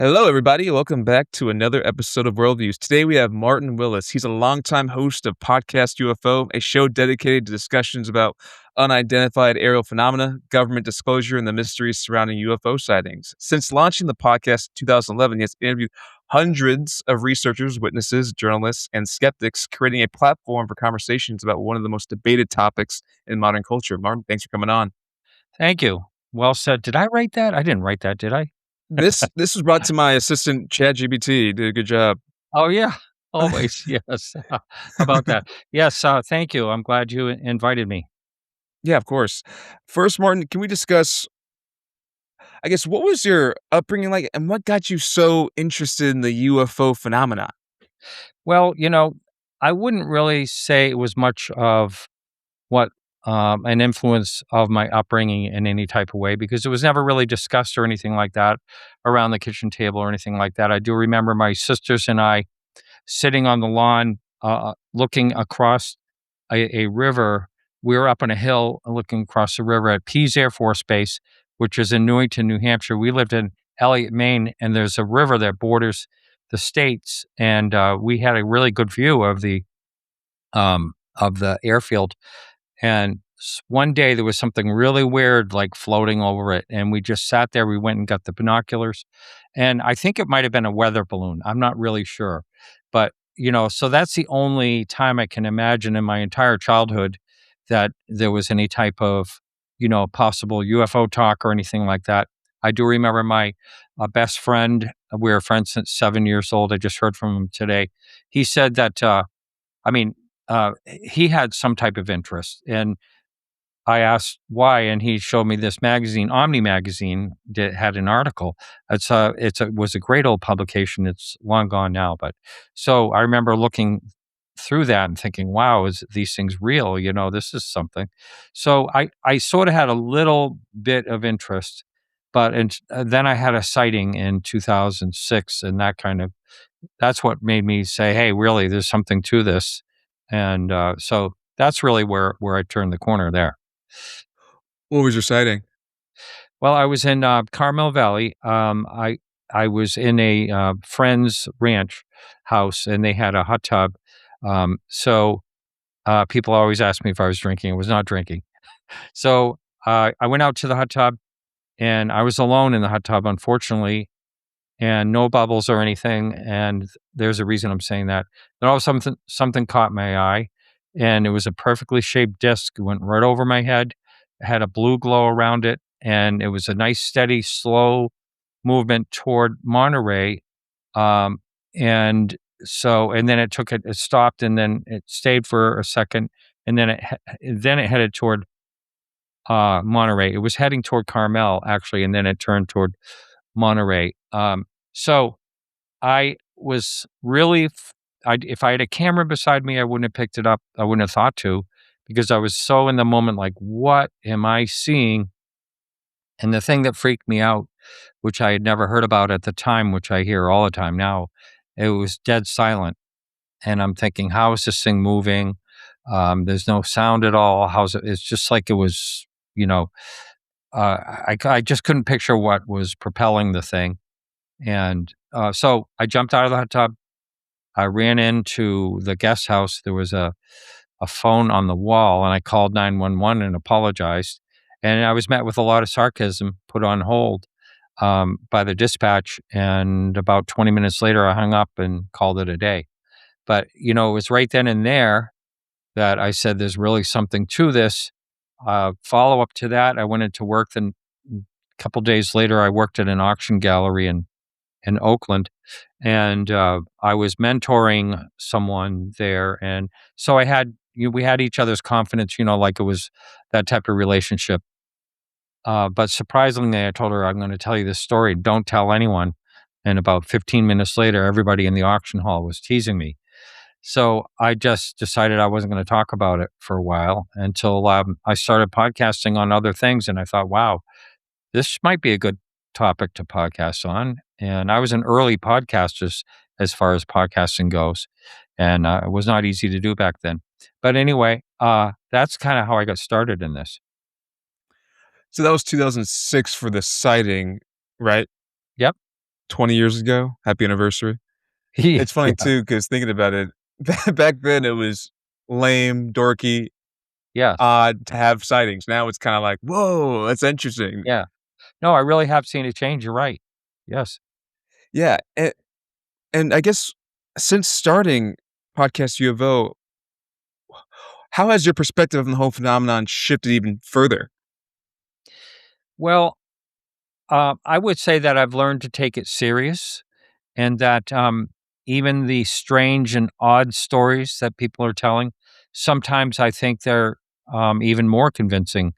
Hello, everybody. Welcome back to another episode of Worldviews. Today we have Martin Willis. He's a longtime host of Podcast UFO, a show dedicated to discussions about unidentified aerial phenomena, government disclosure, and the mysteries surrounding UFO sightings. Since launching the podcast in 2011, he has interviewed hundreds of researchers, witnesses, journalists, and skeptics, creating a platform for conversations about one of the most debated topics in modern culture. Martin, thanks for coming on. Thank you. Well said. Did I write that? I didn't write that, did I? This was brought to my assistant, ChatGPT. Did a good job. Oh, yeah. Always. Yes. How about that? Yes. Thank you. I'm glad you invited me. Yeah, of course. First, Martin, can we discuss, I guess, what was your upbringing like and what got you so interested in the UFO phenomena? Well, I wouldn't really say it was much of what an influence of my upbringing in any type of way because it was never really discussed or anything like that around the kitchen table or anything like that. I do remember my sisters and I sitting on the lawn, looking across a river. We were up on a hill looking across the river at Pease Air Force Base, which is in Newington, New Hampshire. We lived in Elliott, Maine, and there's a river that borders the states, and we had a really good view of the airfield. And one day there was something really weird like floating over it, and we just sat there. We went and got the binoculars, and I think it might have been a weather balloon. I'm not really sure, but so that's the only time I can imagine in my entire childhood that there was any type of possible UFO talk or anything like that. I do remember my best friend. We were friends since 7 years old. I just heard from him today. He said that I mean, he had some type of interest, and I asked why, and he showed me this magazine, Omni magazine, that had an article. Was a great old publication. It's long gone now, but so I remember looking through that and thinking, "Wow, is these things real? This is something." So I sort of had a little bit of interest, but then I had a sighting in 2006, and that's what made me say, "Hey, really, there's something to this," and so that's really where I turned the corner there. What was your sighting? Well, I was in Carmel Valley. I was in a friend's ranch house, and they had a hot tub. So people always ask me if I was drinking. I was not drinking. So I went out to the hot tub, and I was alone in the hot tub, unfortunately, and no bubbles or anything. And there's a reason I'm saying that. Then all of a sudden, something caught my eye, and it was a perfectly shaped disc. It went right over my head. It had a blue glow around it, and it was a nice, steady, slow movement toward Monterey. Um, and and then it stopped, and then it stayed for a second, and then it headed toward Monterey. It was heading toward Carmel actually, and then it turned toward Monterey. So I was really, if I had a camera beside me, I wouldn't have picked it up. I wouldn't have thought to, because I was so in the moment, like, what am I seeing? And the thing that freaked me out, which I had never heard about at the time, which I hear all the time now, it was dead silent. And I'm thinking, how is this thing moving? There's no sound at all. It's just like it was, I just couldn't picture what was propelling the thing. And so I jumped out of the hot tub. I ran into the guest house. There was a phone on the wall, and I called 911 and apologized. And I was met with a lot of sarcasm, put on hold by the dispatch. And about 20 minutes later, I hung up and called it a day. But, it was right then and there that I said, there's really something to this. Follow up to that, I went into work. Then a couple days later, I worked at an auction gallery in Oakland, and I was mentoring someone there, and so we had each other's confidence, like it was that type of relationship. But surprisingly, I told her, I'm going to tell you this story. Don't tell anyone. And about 15 minutes later, everybody in the auction hall was teasing me. So I just decided I wasn't going to talk about it for a while until I started podcasting on other things, and I thought, wow, this might be a good topic to podcast on. And I was an early podcaster as far as podcasting goes, and it was not easy to do back then. But anyway, that's kind of how I got started in this. So that was 2006 for the sighting, right? Yep. 20 years ago. Happy anniversary. It's funny Yeah. too, because thinking about it, back then it was lame, dorky, Yes. odd to have sightings. Now it's kinda like, "Whoa, that's interesting." Yeah. No, I really have seen a change, you're right. Yes. Yeah, and I guess since starting Podcast UFO, how has your perspective on the whole phenomenon shifted even further? Well, I would say that I've learned to take it serious and that, even the strange and odd stories that people are telling, sometimes I think they're, even more convincing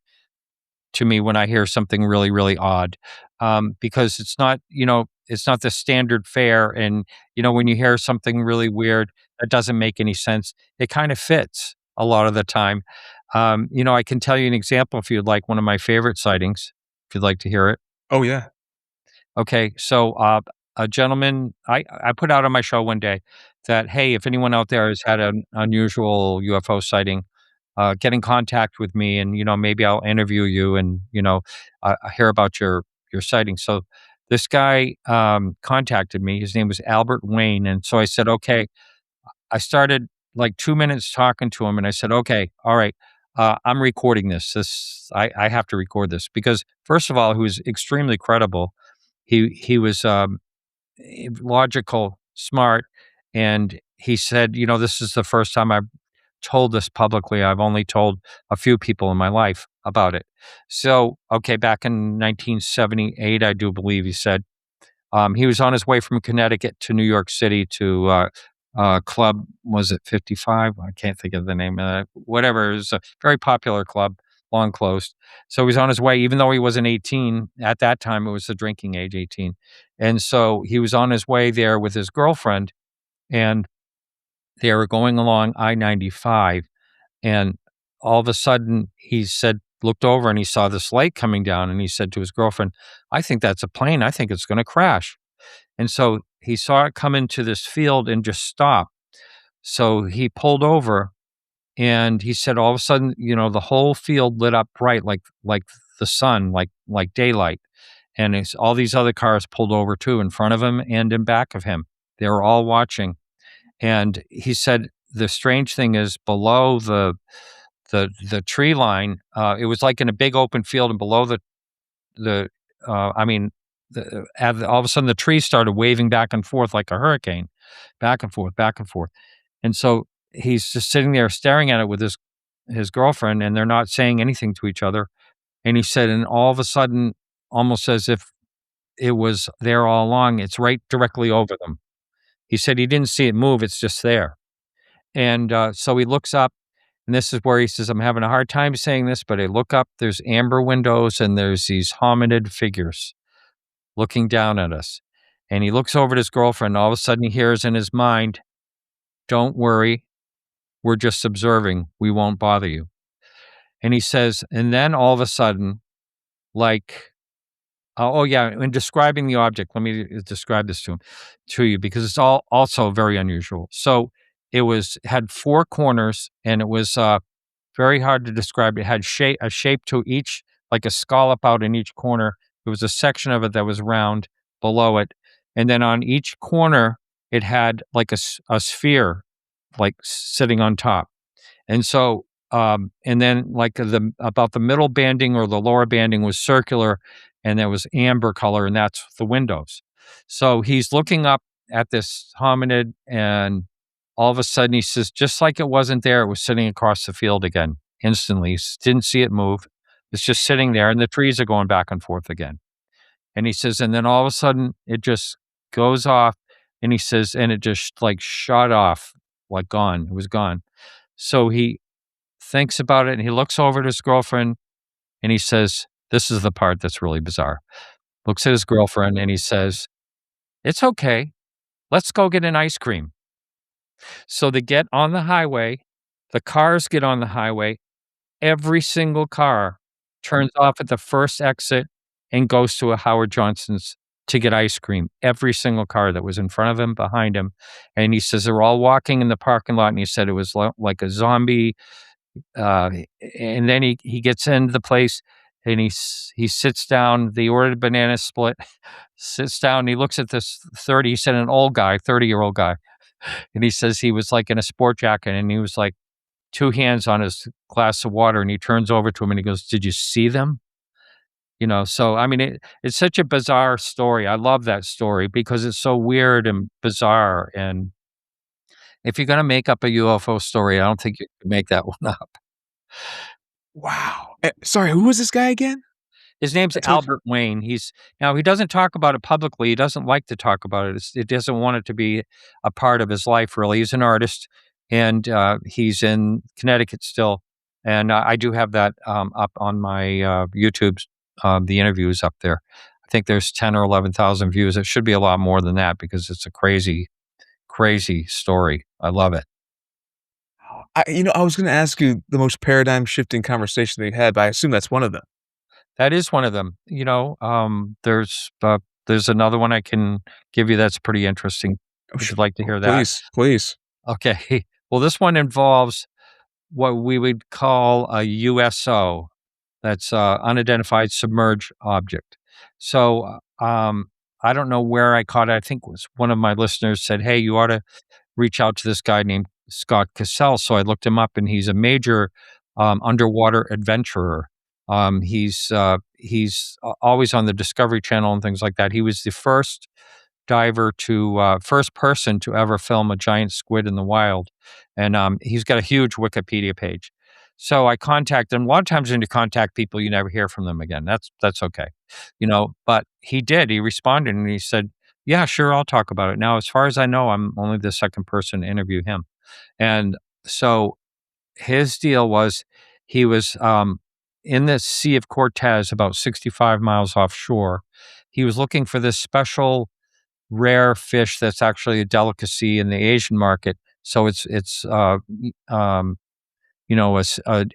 to me when I hear something really, really odd, because it's not the standard fare. And when you hear something really weird that doesn't make any sense, it kind of fits a lot of the time. I can tell you an example if you'd like, one of my favorite sightings, if you'd like to hear it. Oh, yeah. Okay, so a gentleman, I put out on my show one day that, hey, if anyone out there has had an unusual UFO sighting, get in contact with me, and maybe I'll interview you, and hear about your sighting. So this guy contacted me. His name was Albert Wayne, and so I said, okay. I started like 2 minutes talking to him, and I said, okay, all right. I'm recording this. I have to record this because, first of all, he was extremely credible. He was logical, smart, and he said, "This is the first time I've told this publicly. I've only told a few people in my life about it." So, okay, back in 1978, I do believe he said, he was on his way from Connecticut to New York City to club. Was it 55? I can't think of the name of it. Whatever. It was a very popular club, long closed. So he was on his way, even though he wasn't 18 at that time. It was the drinking age, 18, and so he was on his way there with his girlfriend, and they were going along I-95, and all of a sudden he said, looked over and he saw this light coming down, and he said to his girlfriend, "I think that's a plane. I think it's going to crash." And so he saw it come into this field and just stop. So he pulled over, and he said all of a sudden, the whole field lit up bright like the sun, like daylight. And all these other cars pulled over too, in front of him and in back of him. They were all watching. And he said the strange thing is, below the tree line, it was like in a big open field, and below the I mean, all of a sudden the trees started waving back and forth like a hurricane, back and forth, back and forth. And so he's just sitting there staring at it with his girlfriend, and they're not saying anything to each other. And he said, and all of a sudden, almost as if it was there all along, it's right directly over them. He said he didn't see it move; it's just there. And so he looks up, and this is where he says, "I'm having a hard time saying this, but I look up. There's amber windows, and there's these hominid figures looking down at us." And he looks over at his girlfriend. And all of a sudden, he hears in his mind, "Don't worry, we're just observing. We won't bother you." And he says, and then all of a sudden, like, oh yeah, in describing the object, let me describe this to you, because it's all also very unusual. So had four corners, and it was very hard to describe. It had a shape to each, like a scallop out in each corner. There was a section of it that was round below it, and then on each corner, it had like a sphere, like sitting on top. And so, and then like about the middle banding or the lower banding was circular, and there was amber color, and that's the windows. So he's looking up at this hominid, and all of a sudden he says, just like it wasn't there, it was sitting across the field again instantly. Didn't see it move. It's just sitting there, and the trees are going back and forth again. And he says, and then all of a sudden it just goes off, and he says, and it just like shot off, like gone. It was gone. So he thinks about it, and he looks over at his girlfriend, and he says, this is the part that's really bizarre. Looks at his girlfriend, and he says, "It's okay. Let's go get an ice cream." So they get on the highway. The cars get on the highway. Every single car turns off at the first exit and goes to a Howard Johnson's to get ice cream. Every single car that was in front of him, behind him. And he says they're all walking in the parking lot, and he said it was like a zombie. And then he gets into the place, and he sits down. They ordered a banana split. Sits down. And he looks at this 30. He said an old guy, 30-year-old guy, and he says he was like in a sport jacket, and he was like two hands on his glass of water, and he turns over to him and he goes, "Did you see them?" So I mean, it's such a bizarre story. I love that story because it's so weird and bizarre. And if you're gonna make up a UFO story, I don't think you can make that one up. Wow. Sorry, who was this guy again? His name's That's what Albert Wayne. Now he doesn't talk about it publicly. He doesn't like to talk about it. It doesn't want it to be a part of his life, really. He's an artist, and he's in Connecticut still. And I do have that up on my YouTube. The interview is up there. I think there's 10 or 11,000 views. It should be a lot more than that because it's a crazy, crazy story. I love it. I was gonna ask you the most paradigm shifting conversation they had, but I assume that's one of them. That is one of them. There's another one I can give you that's pretty interesting. Would you like to hear that? Please, please. Okay. Well, this one involves what we would call a USO. That's unidentified submerged object. So I don't know where I caught it. I think it was one of my listeners said, "Hey, you ought to reach out to this guy named Scott Cassell." So I looked him up, and he's a major underwater adventurer. He's always on the Discovery Channel and things like that. He was the first first person to ever film a giant squid in the wild, and he's got a huge Wikipedia page. So I contacted him. A lot of times when you contact people, you never hear from them again. That's okay, But he did. He responded and he said, "Yeah, sure, I'll talk about it." Now, as far as I know, I'm only the second person to interview him, and so his deal was he was in the Sea of Cortez, about 65 miles offshore. He was looking for this special rare fish that's actually a delicacy in the Asian market. So it's a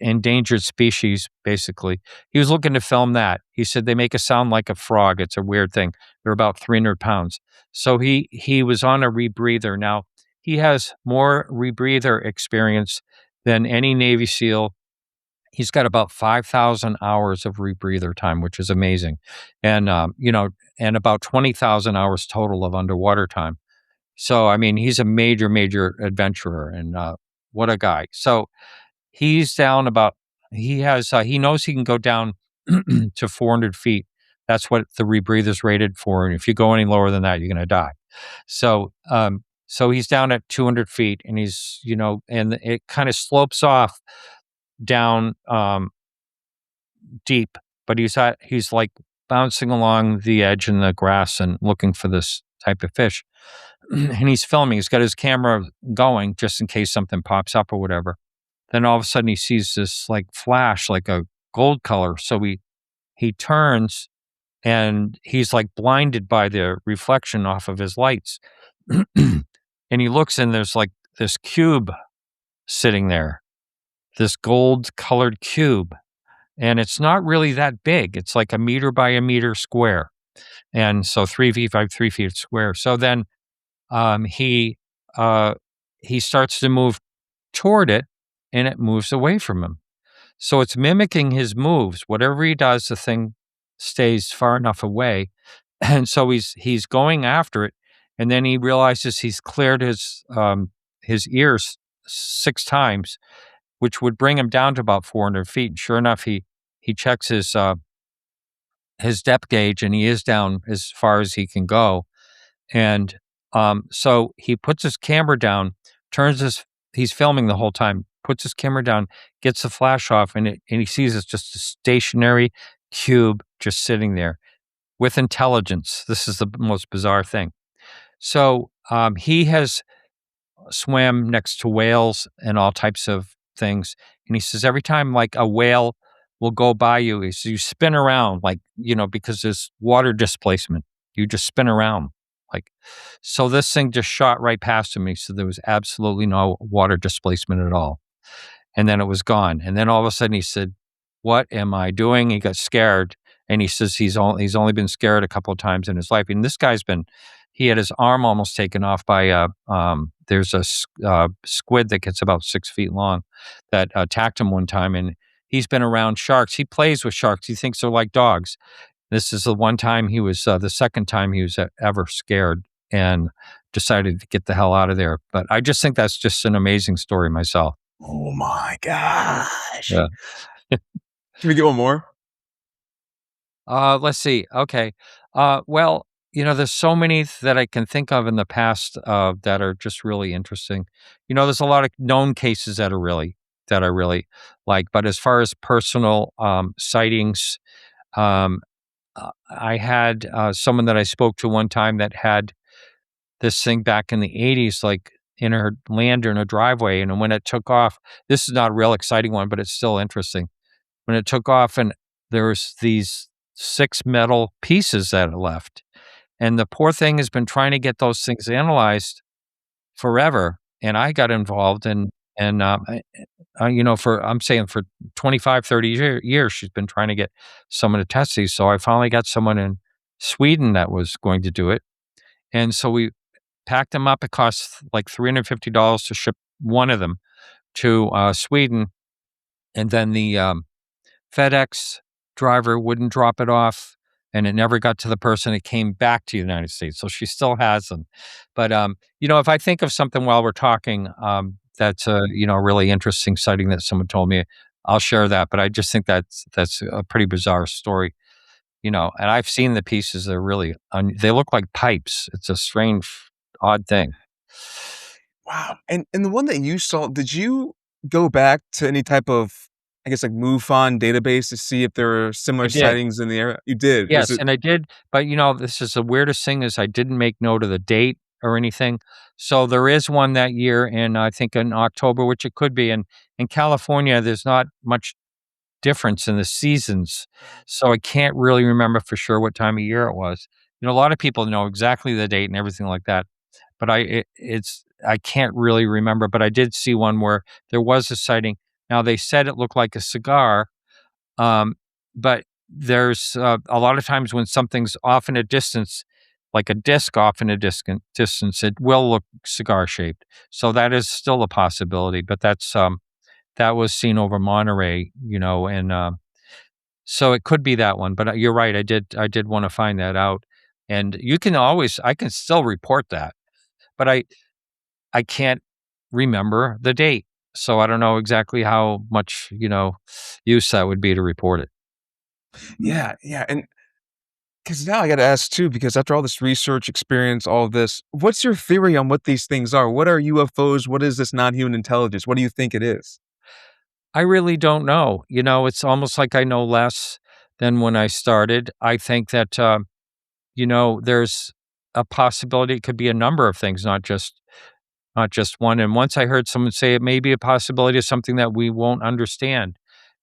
endangered species, basically. He was looking to film that. He said they make a sound like a frog. It's a weird thing. They're about 300 pounds. So he was on a rebreather. Now, he has more rebreather experience than any Navy SEAL. He's got about 5,000 hours of rebreather time, which is amazing. And, and about 20,000 hours total of underwater time. So, I mean, he's a major, major adventurer, and what a guy. So he's down he knows he can go down to 400 feet. That's what the rebreather's rated for. And if you go any lower than that, you're going to die. So he's down at 200 feet, and and it kind of slopes off down deep, but he's like bouncing along the edge in the grass and looking for this type of fish. And he's filming. He's got his camera going just in case something pops up or whatever. Then all of a sudden he sees this like flash, like a gold color. So he turns, and he's like blinded by the reflection off of his lights. And he looks, and there's like this cube sitting there, this gold colored cube. And it's not really that big. It's like a meter by a meter square. And so 3 feet by 3 feet square. So then he starts to move toward it, and it moves away from him. So it's mimicking his moves. Whatever he does, the thing stays far enough away. And so he's going after it. And then he realizes he's cleared his ears 6 times, which would bring him down to about 400 feet. And sure enough, he checks his depth gauge, and he is down as far as he can go. And so he puts his camera down, he's filming the whole time, puts his camera down, gets the flash off, and he sees it's just a stationary cube just sitting there with intelligence. This is the most bizarre thing. So he has swam next to whales and all types of things. And he says every time like a whale will go by you, he says you spin around because there's water displacement. You just spin around. So this thing just shot right past him. He said there was absolutely no water displacement at all. And then it was gone. And then all of a sudden he said, "What am I doing?" He got scared. And he says he's only been scared a couple of times in his life. And this guy's he had his arm almost taken off by there's a squid that gets about 6 feet long that attacked him one time, and he's been around sharks. He plays with sharks. He thinks they're like dogs. This is the one time he was, the second time he was ever scared and decided to get the hell out of there. But I just think that's just an amazing story myself. Oh my gosh. Yeah. Can we get one more? Let's see. Okay. Well, there's so many that I can think of in the past that are just really interesting. There's a lot of known cases that I really like. But as far as personal sightings, um, I had someone that I spoke to one time that had this thing back in the 80s, like in her land or in a driveway. And when it took off, this is not a real exciting one, but it's still interesting. When it took off and there's these 6 metal pieces that are left. And the poor thing has been trying to get those things analyzed forever. And I got involved I'm saying for 25, 30 years, she's been trying to get someone to test these. So I finally got someone in Sweden that was going to do it. And so we packed them up. It cost like $350 to ship one of them to Sweden. And then the FedEx driver wouldn't drop it off, and it never got to the person. It came back to the United States. So she still has them. But, if I think of something while we're talking, that's a really interesting sighting that someone told me, I'll share that. But I just think that's a pretty bizarre story, and I've seen the pieces. They're really, they look like pipes. It's a strange, odd thing. Wow. And the one that you saw, did you go back to any type of, I guess, like MUFON database to see if there are similar did. sightings in the area? You did? Yes, and I did, but, this is the weirdest thing is I didn't make note of the date or anything. So there is one that year in, I think in October, which it could be. And in California, there's not much difference in the seasons. So I can't really remember for sure what time of year it was. A lot of people know exactly the date and everything like that. But I can't really remember, but I did see one where there was a sighting. Now they said it looked like a cigar, but there's a lot of times when something's off in a distance, like a disc off in a distance, it will look cigar shaped. So that is still a possibility, but that was seen over Monterey, and so it could be that one. But you're right, I did want to find that out, and I can still report that, but I can't remember the date, so I don't know exactly how much use that would be to report it. Yeah, yeah, and because now I gotta ask too, because after all this research, experience, all of this, what's your theory on what these things are? What are UFOs? What is this non-human intelligence? What do you think it is? I really don't know. It's almost like I know less than when I started. I think that there's a possibility it could be a number of things, not just one. And once I heard someone say it may be a possibility of something that we won't understand.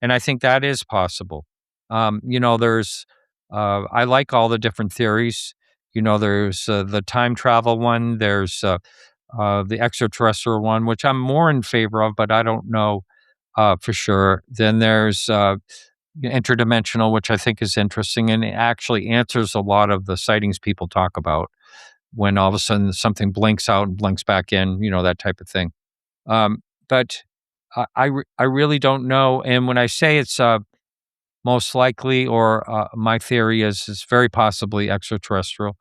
And I think that is possible. There's, I like all the different theories. There's the time travel one, there's the extraterrestrial one, which I'm more in favor of, but I don't know for sure. Then there's interdimensional, which I think is interesting and it actually answers a lot of the sightings people talk about when all of a sudden something blinks out and blinks back in, that type of thing. But I really don't know. And when I say it's most likely, or my theory is very possibly extraterrestrial,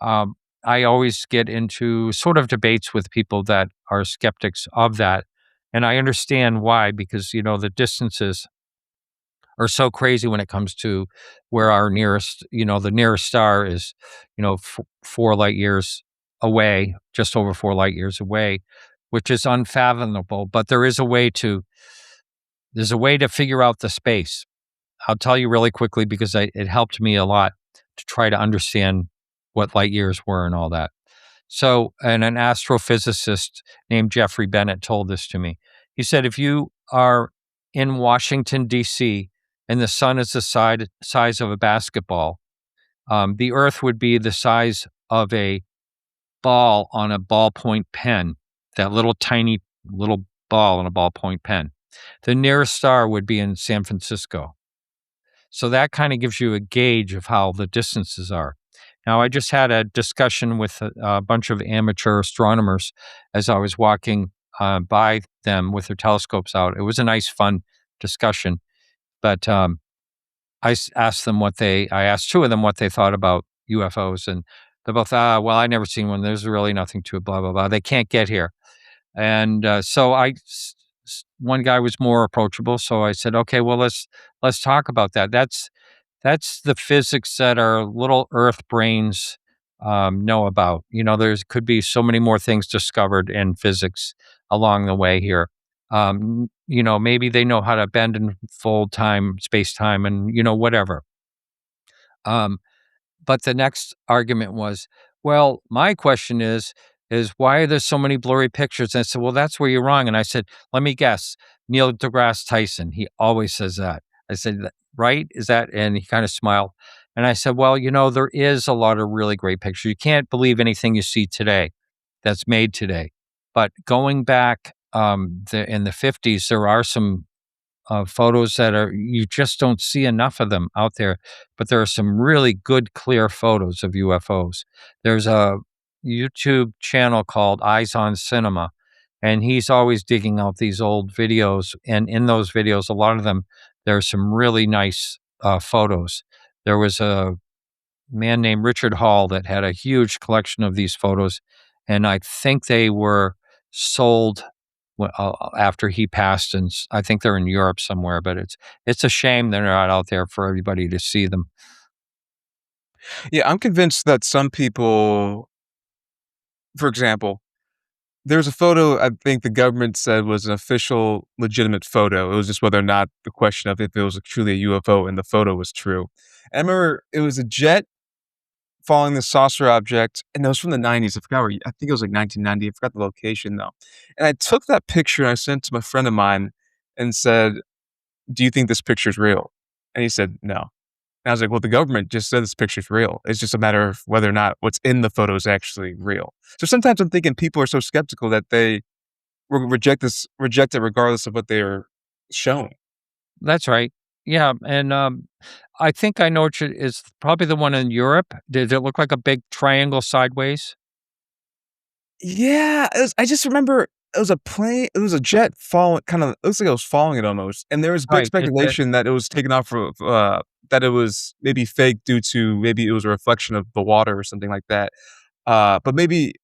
I always get into sort of debates with people that are skeptics of that. And I understand why, because, the distances are so crazy when it comes to where our nearest, the nearest star is, 4 light years away, just over 4 light years away, which is unfathomable. But there's a way to figure out the space. I'll tell you really quickly because it helped me a lot to try to understand what light years were and all that. So, and an astrophysicist named Jeffrey Bennett told this to me. He said, if you are in Washington, D.C., and the sun is the size of a basketball, the Earth would be the size of a ball on a ballpoint pen, that little tiny little ball on a ballpoint pen. The nearest star would be in San Francisco. So that kind of gives you a gauge of how the distances are. Now, I just had a discussion with a bunch of amateur astronomers as I was walking by them with their telescopes out. It was a nice, fun discussion. But asked them I asked two of them what they thought about UFOs, and they're both, well, I never seen one. There's really nothing to it. Blah blah blah. They can't get here, and so one guy was more approachable, so I said, okay, well, let's talk about that. That's the physics that our little Earth brains know about. There's could be so many more things discovered in physics along the way here. Maybe they know how to bend and fold time, space time, and whatever. Um, but the next argument was, well, my question is why are there so many blurry pictures? And I said, well, that's where you're wrong. And I said, let me guess, Neil deGrasse Tyson. He always says that. I said, right? Is that? And he kind of smiled. And I said, well, there is a lot of really great pictures. You can't believe anything you see today that's made today. But going back in the 50s, there are some photos that you just don't see enough of them out there, but there are some really good, clear photos of UFOs. There's a YouTube channel called Eyes on Cinema, and he's always digging out these old videos. And in those videos, a lot of them, there are some really nice photos. There was a man named Richard Hall that had a huge collection of these photos, and I think they were sold after he passed, and I think they're in Europe somewhere. But it's a shame they're not out there for everybody to see them. Yeah, I'm convinced that some people, for example, there's a photo I think the government said was an official, legitimate photo. It was just whether or not the question of if it was truly a UFO and the photo was true. And I remember it was a jet following the saucer object, and it was from the 90s. I forgot where I think it was like 1990. I forgot the location though. And I took that picture and I sent it to a friend of mine and said, "Do you think this picture's real?" And he said, "No." And I was like, "Well, the government just said this picture's real. It's just a matter of whether or not what's in the photo is actually real." So sometimes I'm thinking people are so skeptical that they reject it regardless of what they're shown. That's right. Yeah, and I think I know it's probably the one in Europe. Did it look like a big triangle sideways? Yeah, I just remember it was a jet falling kinda looks like it was following it almost, and there was big Right. speculation that it was taken off of, that it was maybe fake due to maybe it was a reflection of the water or something like that. But maybe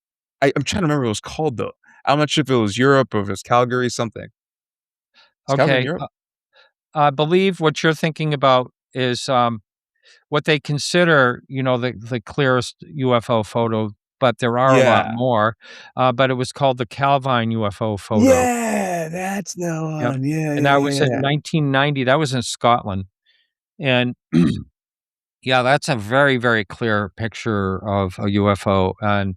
I'm trying to remember what it was called though. I'm not sure if it was Europe or if it was Calgary, something. Is Calgary in Okay. Europe? I believe what you're thinking about is what they consider, the clearest UFO photo, but there are a lot Yeah. more. But it was called the Calvine UFO photo. Yeah, that's the Yep. one. Yeah, And yeah, that was yeah, in yeah. 1990. That was in Scotland. And yeah, that's a very, very clear picture of a UFO. And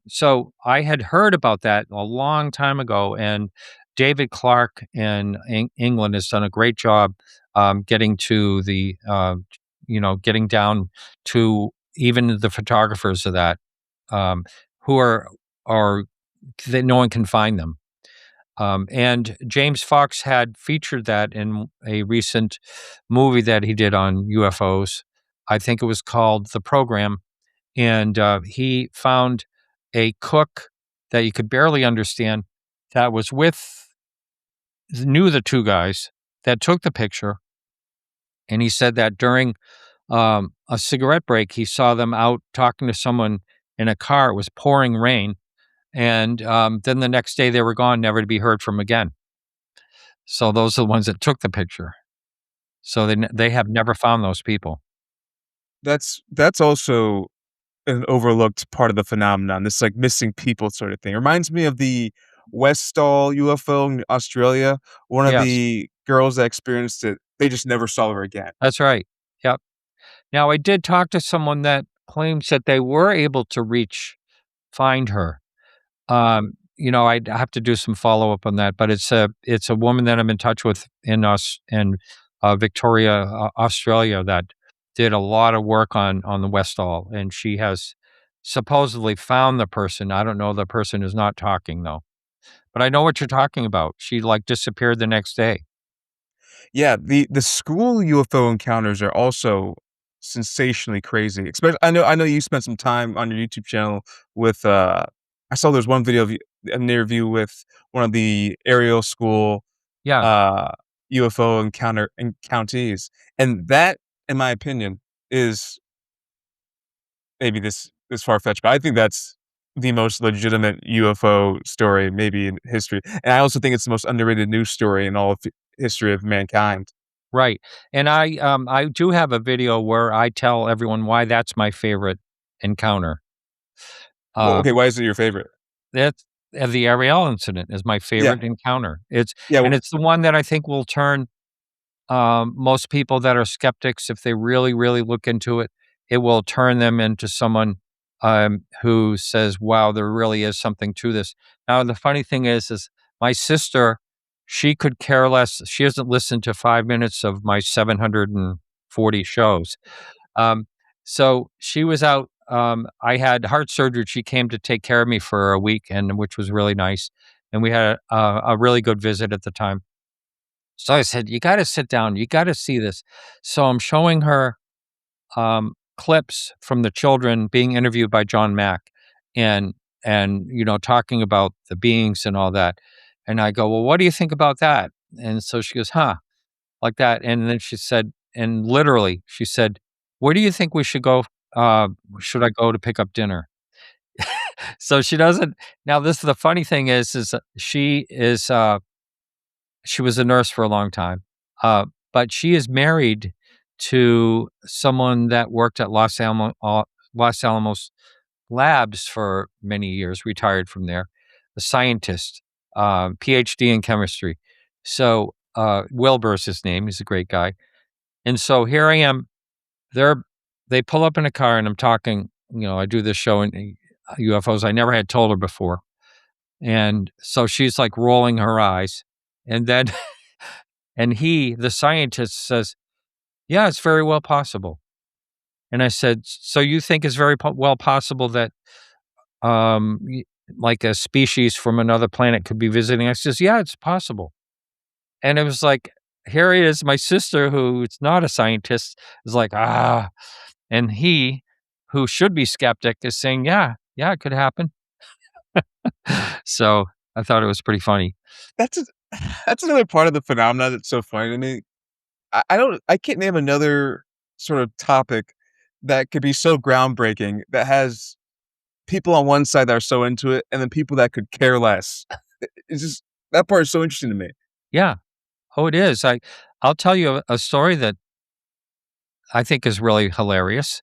so I had heard about that a long time ago. And David Clark in England has done a great job getting to getting down to even the photographers of that, um, who are that no one can find them. And James Fox had featured that in a recent movie that he did on UFOs. I think it was called The Program. And he found a cook that you could barely understand that was knew the two guys that took the picture. And he said that during a cigarette break, he saw them out talking to someone in a car. It was pouring rain. And then the next day they were gone, never to be heard from again. So those are the ones that took the picture. So they have never found those people. That's also an overlooked part of the phenomenon, this, like, missing people sort of thing. Reminds me of the Westall UFO in Australia. One of Yes, the girls that experienced it, they just never saw her again. that's right. Yep. Now I did talk to someone that claims that they were able to find her. I'd have to do some follow-up on that, but it's a woman that I'm in touch with in Victoria, Australia, that did a lot of work on the Westall, and she has supposedly found the person. I don't know, the person is not talking, though. But I know what you're talking about. She, like, disappeared the next day. Yeah, the school UFO encounters are also sensationally crazy. Especially I know you spent some time on your YouTube channel with, I saw there's one video of you an interview with one of the Ariel school, Yeah, uh UFO encounters, and that, in my opinion, is maybe this far-fetched, but I think that's the most legitimate UFO story maybe in history, and I also think it's the most underrated news story in all of the history of mankind. Right. And I do have a video where I tell everyone why that's my favorite encounter. Well, Uh, okay, why is it your favorite? that's the Ariel incident is my Yeah, favorite encounter. yeah, And w it's the one that I think will turn most people that are skeptics, if they really, really look into it, it will turn them into someone who says, "Wow, there really is something to this." Now, the funny thing is my sister, she could care less. She hasn't listened to 5 minutes of my 740 shows. Um, so she was out. I had heart surgery. She came to take care of me for a week, and which was really nice. And we had a really good visit at the time. So I said, "You gotta sit down, you gotta see this." So I'm showing her, clips from the children being interviewed by John Mack and talking about the beings and all that. And I go, "Well, what do you think about that?" And so she goes, "Huh," like that. And then she said and literally, she said, "Where do you think we should go? Uh, should I go to pick up dinner?" So she doesn't now this the funny thing she was a nurse for a long time, but she is married to someone that worked at Los Alamos Labs for many years, retired from there, a scientist, PhD in chemistry. So, Wilbur's his name, he's a great guy. And so here I am, they're they pull up in a car and I'm talking, I do this show in UFOs. I never had told her before. And so she's like rolling her eyes. And then and the scientist, says, "Yeah, it's very well possible." And I said, "So you think it's very well possible that, y like a species from another planet could be visiting?" I says, "Yeah, it's possible." And it was like, here it is, my sister, who's not a scientist, is like, "Ah," and he, who should be skeptic, is saying, "Yeah, yeah, it could happen." So, I thought it was pretty funny. that's a that's another part of the phenomena that's so funny to me. I can't name another sort of topic that could be so groundbreaking that has people on one side that are so into it, and then people that could care less. It's just that part is so interesting to me. Yeah. Oh, it is. I'll tell you a story that I think is really hilarious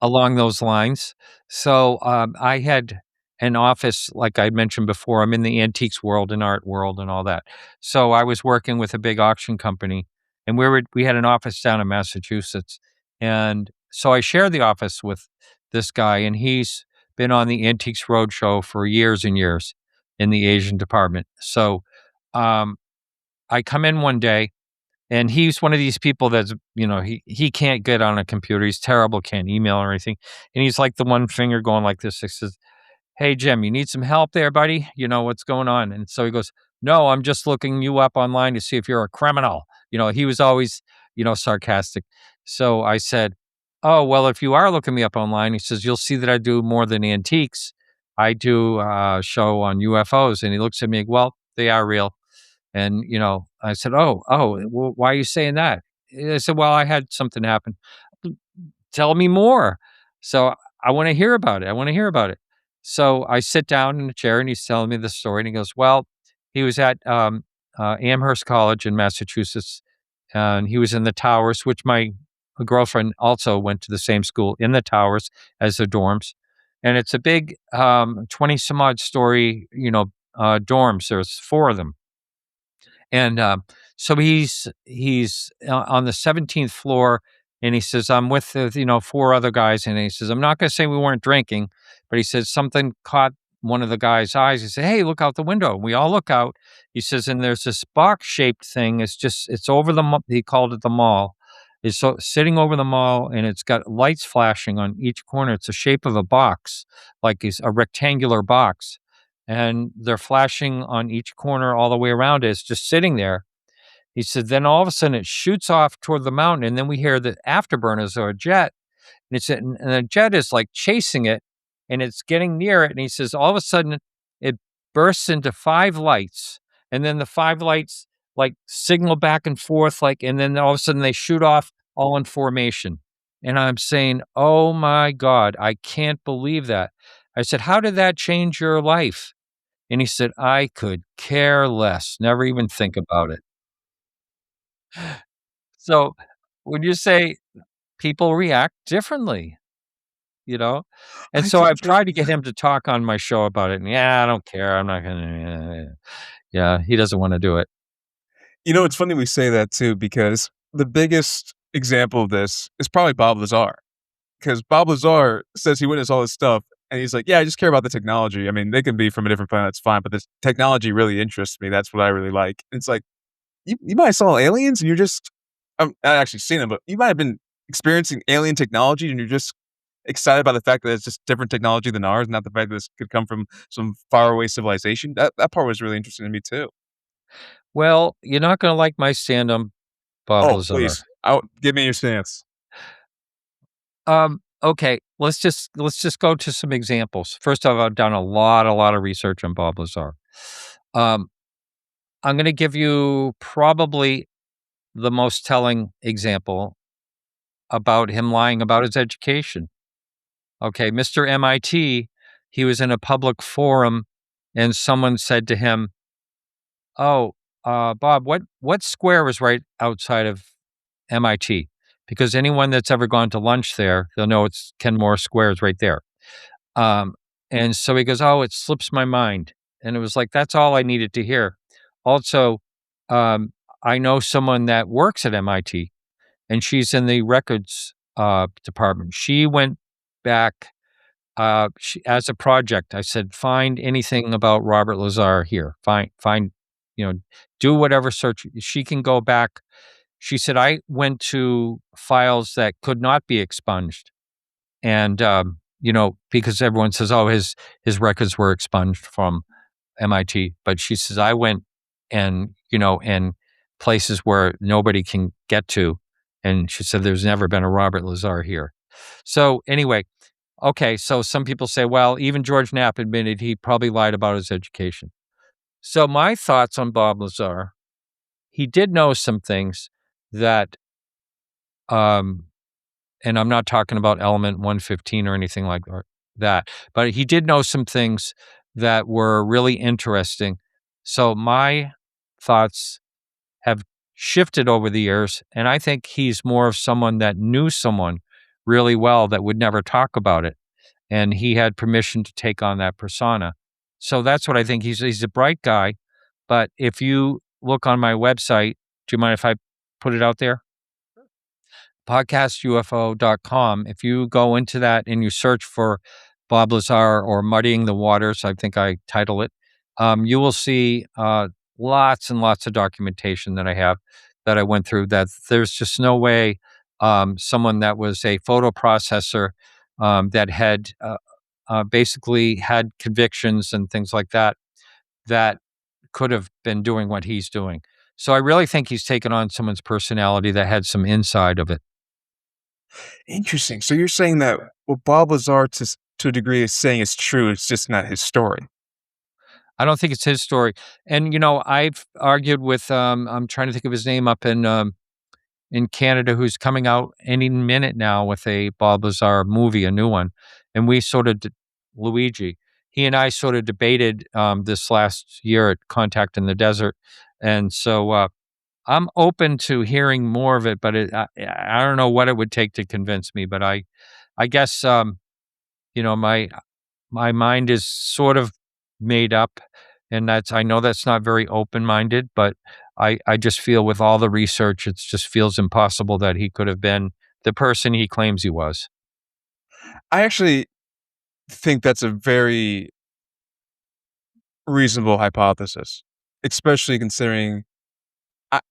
along those lines. So, I had an office, like I mentioned before, I'm in the antiques world and art world and all that. So I was working with a big auction company, and we had an office down in Massachusetts. And so I shared the office with this guy, and he's been on the Antiques Roadshow for years and years in the Asian department. So, um, I come in one day and he's one of these people that's, he can't get on a computer. He's terrible, can't email or anything. And he's like the one finger going like this. He says, "Hey, Jim, you need some help there, buddy? You know what's going on?" And so he goes, "No, I'm just looking you up online to see if you're a criminal." He was always, sarcastic. So I said, "Oh, well, if you are looking me up online," he says, "you'll see that I do more than antiques. I do a show on UFOs." And he looks at me, "Well, they are real." And, I said, "Oh, well, why are you saying that?" I said, "Well, I had something happen." "Tell me more." So I want to hear about it. I want to hear about it. So I sit down in a chair and he's telling me the story. And he goes, "Well, he was at Amherst College in Massachusetts and he was in the towers, which my girlfriend also went to the same school in the towers as the dorms. And it's a big 20 some odd story, dorms. There's four of them. And, so he's on the 17th floor, and he says, "I'm with, four other guys," and he says, "I'm not gonna say we weren't drinking," but he says something caught one of the guy's eyes. He said, "Hey, look out the window." We all look out. He says, "And there's this box-shaped thing. It's over the ma" he called it the mall. It's so sitting over the mall, and it's got lights flashing on each corner. It's the shape of a box, like it's a rectangular box and they're flashing on each corner all the way around it. It's just sitting there." He said, "Then all of a sudden it shoots off toward the mountain, and then we hear the afterburners or a jet, and and the jet is like chasing it, and it's getting near it." And he says, "All of a sudden it bursts into five lights, and then the five lights like signal back and forth, like, and then all of a sudden they shoot off all in formation. And I'm saying, "Oh my God, I can't believe that." I said, "How did that change your life?" And he said, "I could care less, never even think about it." So, would you say people react differently, you know? And I so think I've that tried to get him to talk on my show about it, and, "Yeah, I don't care, I'm not gonna." Yeah, he doesn't wanna do it. it's funny we say that too, because the biggest example of this is probably Bob Lazar. Because Bob Lazar says he witnessed all this stuff, and he's like, "Yeah, I just care about the technology. I mean, they can be from a different planet, it's fine, but this technology really interests me. That's what I really like." It's like, you might have saw aliens, and you're just I actually seen them, but you might have been experiencing alien technology, and you're just excited by the fact that it's just different technology than ours, not the fact that this could come from some faraway civilization. That part was really interesting to me too. Well, you're not gonna like my stand on Bob Oh, Lazar. please, give me your stance. Okay, let's just go to some examples. First off, I've done a lot of research on Bob Lazar. Um, I'm gonna give you probably the most telling example about him lying about his education. Okay, Mr. MIT, he was in a public forum and someone said to him, "Oh, Bob, what square is right outside of MIT?" Because anyone that's ever gone to lunch there, they'll know it's Kenmore Square is right there. Um, and so he goes, "Oh, it slips my mind." And it was like, that's all I needed to hear. Also, I know someone that works at MIT and she's in the records department. She went back as a project. I said, find anything about Robert Lazar here. Find, you know, do whatever search. She can go back. She said, I went to files that could not be expunged. And, because everyone says, oh, his records were expunged from MIT. But she says, I went and places where nobody can get to. And she said, there's never been a Robert Lazar here. So anyway, okay. So some people say, well, even George Knapp admitted he probably lied about his education. So my thoughts on Bob Lazar, he did know some things that, um, and I'm not talking about element 115 or anything like that, but he did know some things that were really interesting. So my thoughts have shifted over the years, and I think he's more of someone that knew someone really well that would never talk about it, and he had permission to take on that persona. So that's what I think. He's a bright guy, but if you look on my website, do you mind if I put it out there? podcastufo.com. If you go into that and you search for Bob Lazar or Muddying the Waters, I think I title it, you will see lots and lots of documentation that I have that I went through that there's just no way someone that was a photo processor that had basically had convictions and things like that, that could have been doing what he's doing. So I really think he's taken on someone's personality that had some inside of it. Interesting. So you're saying that what Bob Lazar to a degree is saying is true. It's just not his story. I don't think it's his story. And, I've argued with, I'm trying to think of his name up in Canada, who's coming out any minute now with a Bob Lazar movie, a new one. And we sort of, Luigi, he and I sort of debated this last year at Contact in the Desert. And so I'm open to hearing more of it, but I don't know what it would take to convince me. But I guess, my mind is sort of made up, and I know that's not very open-minded, but I just feel with all the research, it just feels impossible that he could have been the person he claims he was. I actually think that's a very reasonable hypothesis, especially considering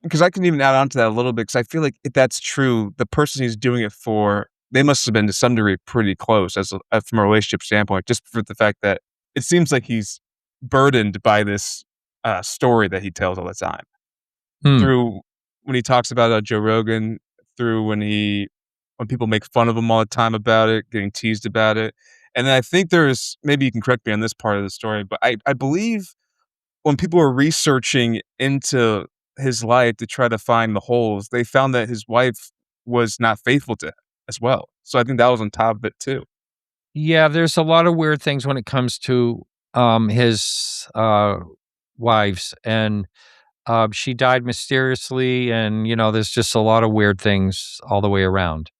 because I can even add on to that a little bit because I feel like if that's true, the person he's doing it for, they must have been to some degree pretty close from a relationship standpoint, just for the fact that it seems like he's burdened by this story that he tells all the time. Hmm. Through when he talks about Joe Rogan, through when people make fun of him all the time about it, getting teased about it. And then I think there's maybe you can correct me on this part of the story, but I believe when people are researching into his life to try to find the holes, they found that his wife was not faithful to him as well. So I think that was on top of it too. Yeah, there's a lot of weird things when it comes to, his, wives, and, she died mysteriously, and, there's just a lot of weird things all the way around.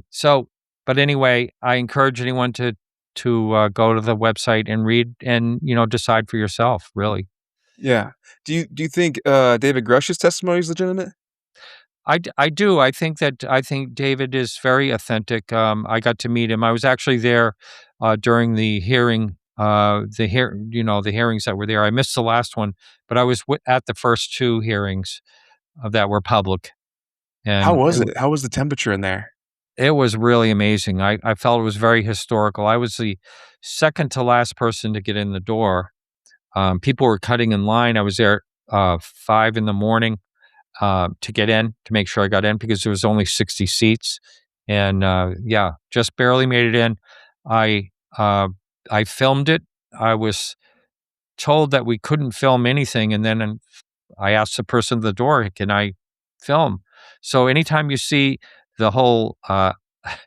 So but anyway, I encourage anyone to go to the website and read and, decide for yourself, really. Yeah. Do you think, David Grush's testimony is legitimate? I do. I think David is very authentic. I got to meet him. I was actually there during the hearing, the hearings that were there. I missed the last one, but I was at the first two hearings that were public, How and was it? How was the temperature in there? it was really amazing. I felt it was very historical. I was the second to last person to get in the door. People were cutting in line. I was there 5 in the morning to get in, to make sure I got in because there was only 60 seats, and yeah, just barely made it in. I uh, I filmed it. I was told that we couldn't film anything, and then I asked the person at the door, "Can I film?" So anytime you see the whole,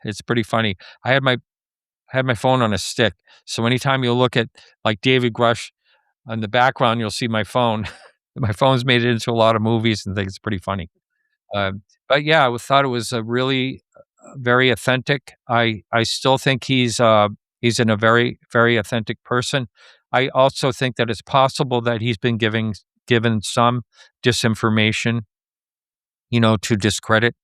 it's pretty funny. I had my phone on a stick, so anytime you look at like David Grush on the background, you'll see my phone. My phone's made it into a lot of movies and things. It's pretty funny. But yeah, I thought it was a really very authentic. I still think he's in a very very authentic person. I also think that it's possible that he's been given some disinformation, to discredit,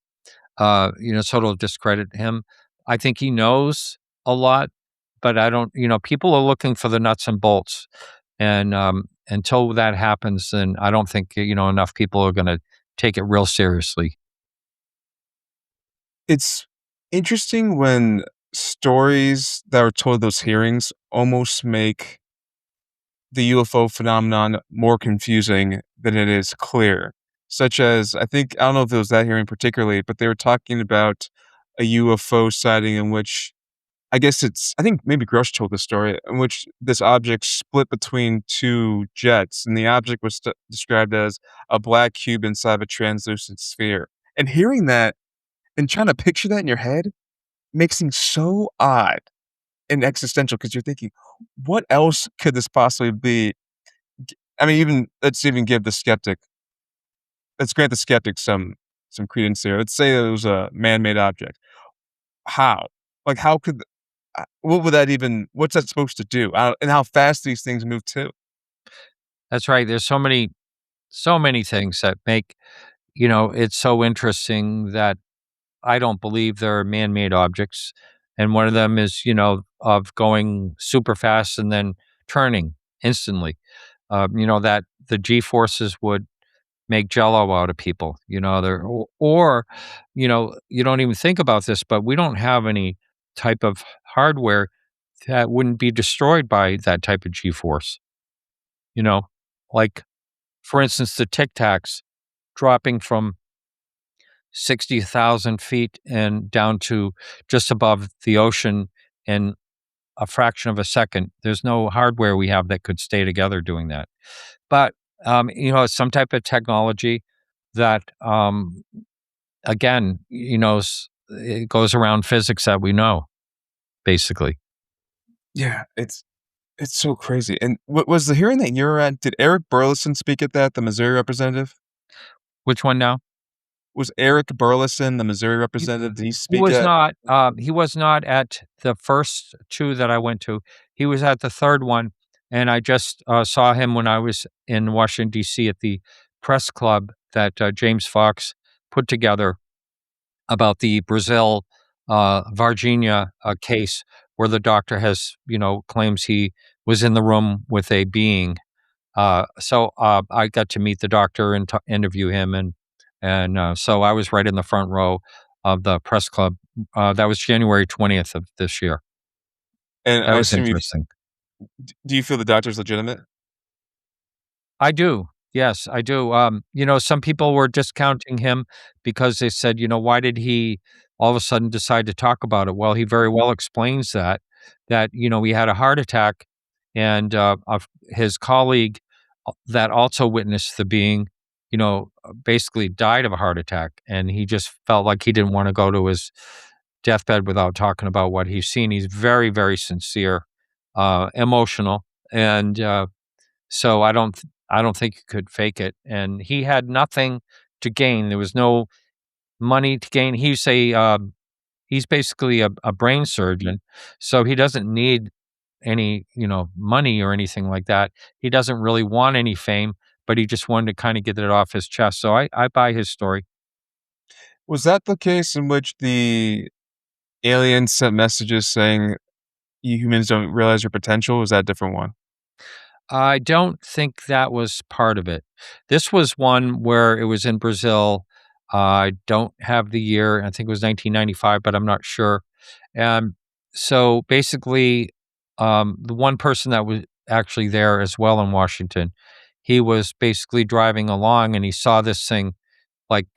sort of discredit him. I think he knows a lot, but I don't. People are looking for the nuts and bolts, and until that happens, then I don't think enough people are going to take it real seriously. It's interesting when stories that were told at those hearings almost make the UFO phenomenon more confusing than it is clear. Such as, I don't know if it was that hearing particularly, but they were talking about a UFO sighting in which I think maybe Grush told the story, in which this object split between two jets, and the object was described as a black cube inside of a translucent sphere. And hearing that and trying to picture that in your head makes things so odd and existential because you're thinking, what else could this possibly be? I mean, even let's give the skeptic let's grant the skeptic some credence here. Let's say it was a man-made object. How? Like, how could what would that even what's that supposed to do? And how fast these things move too. That's right. There's so many things that make, it so interesting that I don't believe they're man-made objects. And one of them is, of going super fast and then turning instantly. That the G forces would make jello out of people, there or, you don't even think about this, but we don't have any type of hardware that wouldn't be destroyed by that type of G force, you know? Like, for instance, the Tic Tacs dropping from 60,000 feet and down to just above the ocean in a fraction of a second. There's no hardware we have that could stay together doing that. But, it's some type of technology that, again, it goes around physics that we know, basically. Yeah, it's so crazy. And what was the hearing that you were at? Did Eric Burleson speak at that, the Missouri representative? Which one now? Was Eric Burleson, the Missouri He representative, did he he speak was at not, he was not at the first 2 that I went to. He was at the 3rd one, and I just, saw him when I was in Washington, DC at the press club that, James Fox put together about the Brazil, Varginha, case where the doctor claims he was in the room with a being. So I got to meet the doctor and interview him, and so I was right in the front row of the press club. That was January 20th of this year. and That I was assume interesting. do you feel the doctor's legitimate? I do. Yes, I do. Some people were discounting him because they said, why did he all of a sudden decide to talk about it? Well, he very well explains that, he had a heart attack, and of his colleague that also witnessed the being. basically died of a heart attack, and he just felt like he didn't wanna go to his deathbed without talking about what he's seen. He's very, very sincere, emotional, and, so I don't think you could fake it, and he had nothing to gain. There was no money to gain. He's basically a brain surgeon, so he doesn't need any, money or anything like that. He doesn't really want any fame, but he just wanted to kinda get it off his chest, so I buy his story. Was that the case in which the aliens sent messages saying you humans don't realize your potential? Was that a different one? I don't think that was part of it. This was one where it was in Brazil. I don't have the year. I think it was 1995, but I'm not sure. And so basically, the one person that was actually there as well in Washington, he was basically driving along and he saw this thing like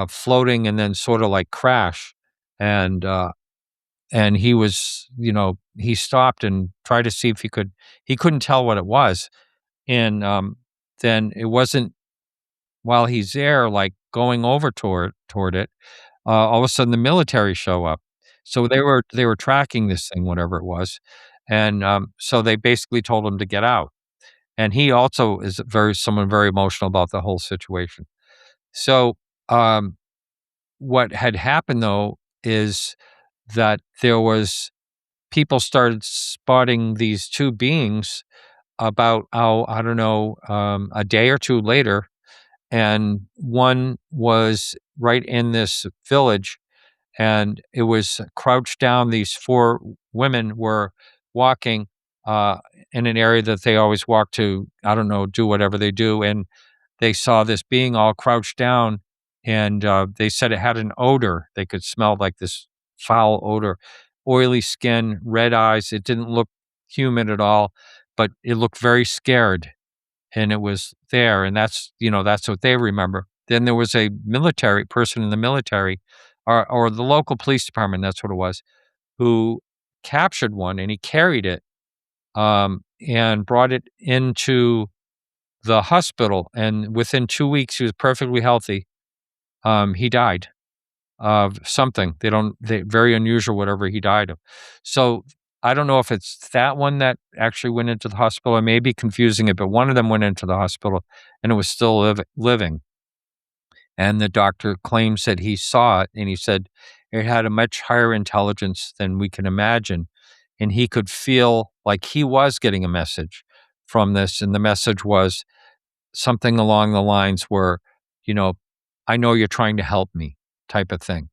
floating and then sort of like crash. And he was, he stopped and tried to see if he couldn't tell what it was. And, then it wasn't while he's there, like, going over toward it, all of a sudden the military show up. So they were tracking this thing, whatever it was, and, so they basically told him to get out. And he also is someone very emotional about the whole situation. So, um, what had happened, though, is that there was people started spotting these 2 beings about, I don't know, a day or 2 later, and one was right in this village, and it was crouched down. These 4 women were walking, uh, in an area that they always walk to, I don't know, do whatever they do, and they saw this being all crouched down, and, they said it had an odor. They could smell, like, this foul odor, oily skin, red eyes. It didn't look human at all, but it looked very scared, and it was there, and that's what they remember. Then there was a military person in the military, or the local police department, that's what it was, who captured one, and he carried it, and brought it into the hospital, and within 2 weeks, he was perfectly healthy. He died of something. They very unusual whatever he died of. So, I don't know if it's that one that actually went into the hospital. I may be confusing it, but one of them went into the hospital, and it was still living. And the doctor claims that he saw it, and he said it had a much higher intelligence than we can imagine, and he could feel like he was getting a message from this, and the message was something along the lines where, you know, "I know you're trying to help me," type of thing.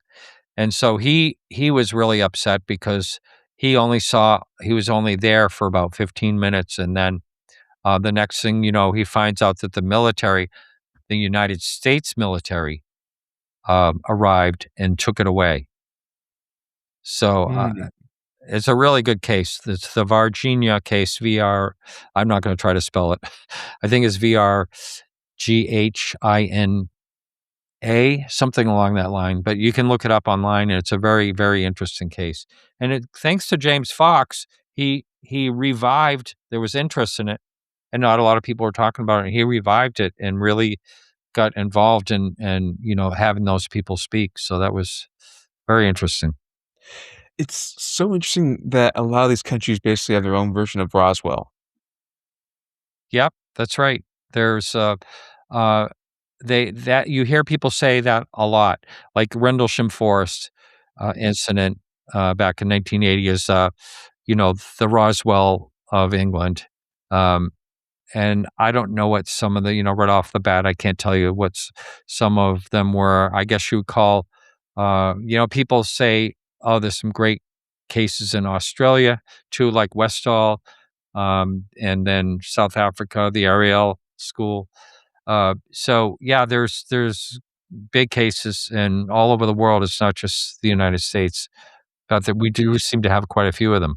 And so he was really upset because he was only there for about 15 minutes, and then, the next thing you know, he finds out that the United States military, arrived and took it away. So, Mm. it's a really good case. It's the Varginha case, I'm not gonna try to spell it. I think it's VarghinA, something along that line, but you can look it up online, and it's a very, very interesting case. And thanks to James Fox, he revived there was interest in it, and not a lot of people were talking about it. He revived it and really got involved in having those people speak, so that was very interesting. It's so interesting that a lot of these countries basically have their own version of Roswell. Yep, that's right. There's, uh, they that you hear people say that a lot, like Rendlesham Forest, incident, back in 1980 is, the Roswell of England. Um, and I don't know what some of right off the bat, I can't tell you what's some of them were. I guess you would call, people say, "Oh, there's some great cases in Australia too, like Westall, and then South Africa, the Ariel school." So yeah, there's big cases and all over the world. It's not just the United States, but that we do seem to have quite a few of them.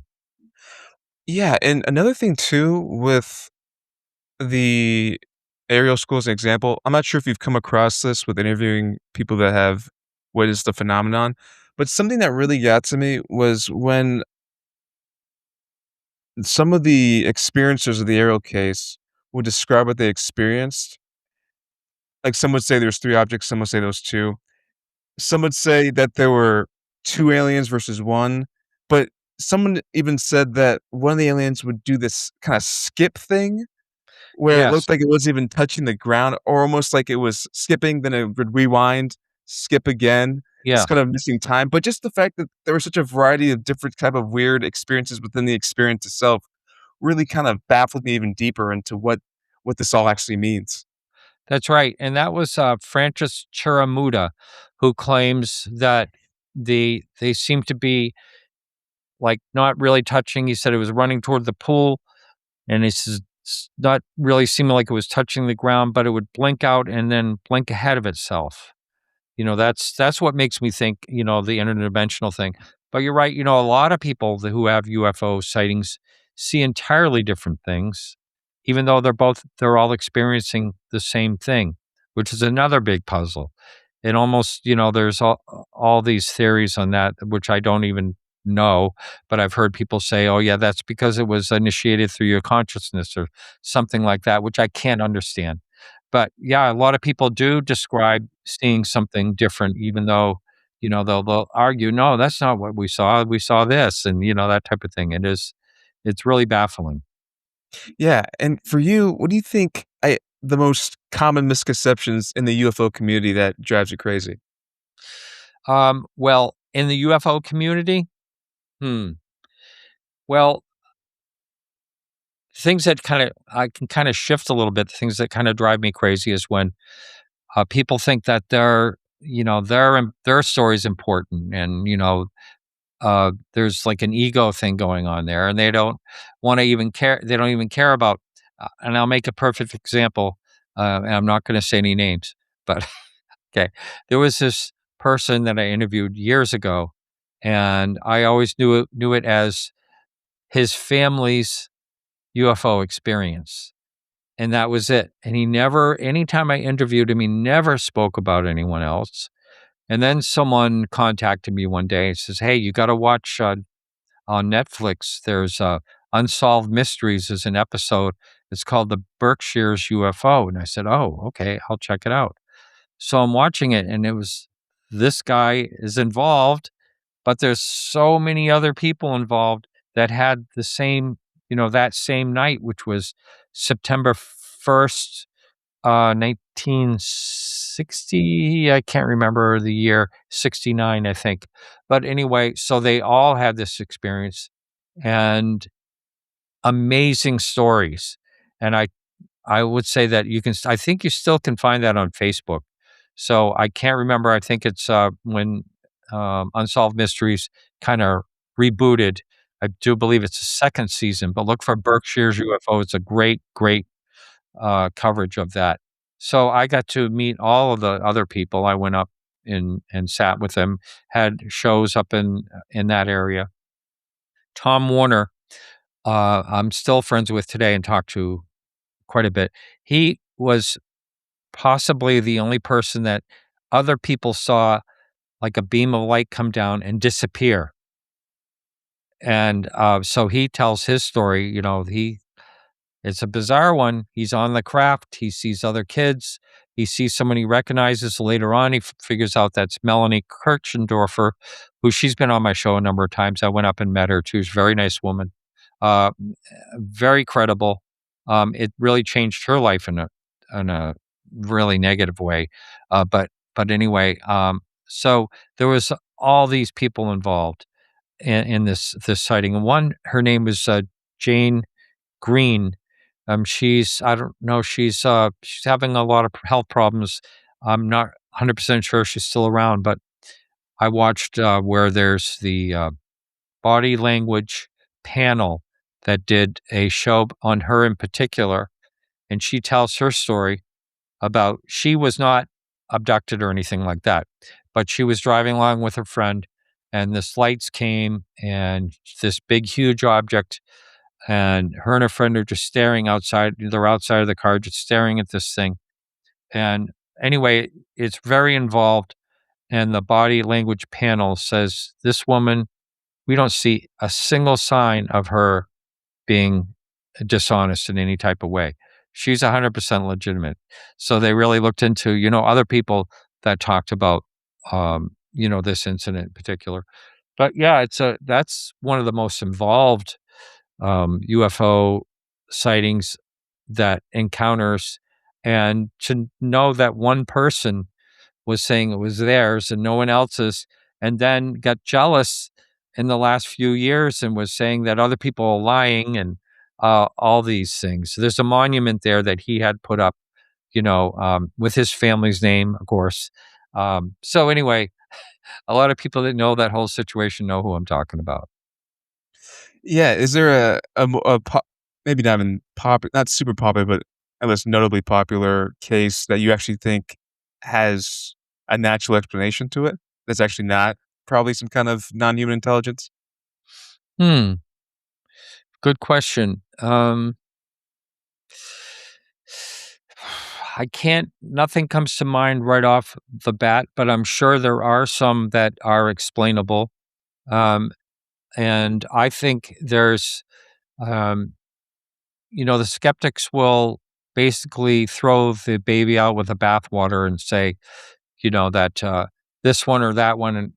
Yeah, and another thing too with the aerial school as an example, I'm not sure if you've come across this with interviewing people that have witnessed the phenomenon, but something that really got to me was when some of the experiencers of the aerial case would describe what they experienced. Like, some would say there's 3 objects, some would say there was 2. Some would say that there were 2 aliens versus 1, but someone even said that one of the aliens would do this kinda skip thing where it Yes. looked like it wasn't even touching the ground or almost like it was skipping, then it would rewind, skip again. It's Yeah. kind of missing time, but just the fact that there was such a variety of different type of weird experiences within the experience itself really kind of baffled me even deeper into what this all actually means. That's right, and that was, Francis Chiramuda, who claims that they seem to be, like, not really touching. He said it was running toward the pool, and he says it's not really seeming like it was touching the ground, but it would blink out and then blink ahead of itself. That's what makes me think, the interdimensional thing. But you're right, a lot of people who have UFO sightings see entirely different things, even though they're all experiencing the same thing, which is another big puzzle. And almost, there's all these theories on that, which I don't even know, but I've heard people say, oh, yeah, that's because it was initiated through your consciousness or something like that, which I can't understand. But yeah, a lot of people do describe seeing something different, even though, they'll argue, no, that's not what we saw. We saw this, and that type of thing. It's really baffling. Yeah, and for you, what do you think the most common misconceptions in the UFO community that drives you crazy? Well, in the UFO community, hmm, well, things that I can kind of shift a little bit. The things that kind of drive me crazy is when people think that their story is important, and there's like an ego thing going on there, and they don't want to even care. They don't even care about. And I'll make a perfect example. And I'm not going to say any names, but okay, there was this person that I interviewed years ago, and I always knew it as his family's UFO experience. And that was it. And he never, anytime I interviewed him, he never spoke about anyone else. And then someone contacted me one day and says, "Hey, you got to watch on Netflix. There's Unsolved Mysteries is an episode. It's called The Berkshire's UFO." And I said, "Oh, okay, I'll check it out." So I'm watching it, and it was this guy is involved, but there's so many other people involved that had the same, that same night, which was September 1st, 1960. I can't remember the year, 69, I think. But anyway, so they all had this experience and amazing stories. And I would say that I think you still can find that on Facebook. So I can't remember. I think it's when Unsolved Mysteries kind of rebooted. I do believe it's the second season, but look for Berkshire's UFO. It's a great, great coverage of that. So I got to meet all of the other people. I went up and sat with them, had shows up in that area. Tom Warner, I'm still friends with today and talk to quite a bit. He was possibly the only person that other people saw like a beam of light come down and disappear. And so he tells his story. It's a bizarre one. He's on the craft. He sees other kids. He sees someone he recognizes. Later on, he figures out that's Melanie Kirchendorfer, who she's been on my show a number of times. I went up and met her too. She's a very nice woman, uh, very credible. It really changed her life in a really negative way. But anyway, so there was all these people involved in this sighting. And one, her name was Jane Green. She's I don't know, she's having a lot of health problems. I'm not 100% sure she's still around, but I watched where there's the body language panel that did a show on her in particular, and she tells her story about she was not abducted or anything like that, but she was driving along with her friend, and this lights came and this big huge object, and her and her friend are just staring outside. They're outside of the car, just staring at this thing. And anyway, it's very involved. And the body language panel says, this woman, we don't see a single sign of her being dishonest in any type of way. she's 100% legitimate. So they really looked into, other people that talked about, this incident in particular. But yeah, that's one of the most involved UFO sightings that encounters, and to know that one person was saying it was theirs and no one else's, and then got jealous in the last few years and was saying that other people are lying and all these things. So there's a monument there that he had put up, with his family's name, of course. So anyway, a lot of people that know that whole situation know who I'm talking about. Yeah, is there a maybe not even not super popular, but at least notably popular case that you actually think has a natural explanation to it? That's actually not probably some kind of non-human intelligence? Hmm. Good question. I can't, nothing comes to mind right off the bat, but I'm sure there are some that are explainable. Um, and I think there's, um, the skeptics will basically throw the baby out with the bathwater and say, that this one or that one and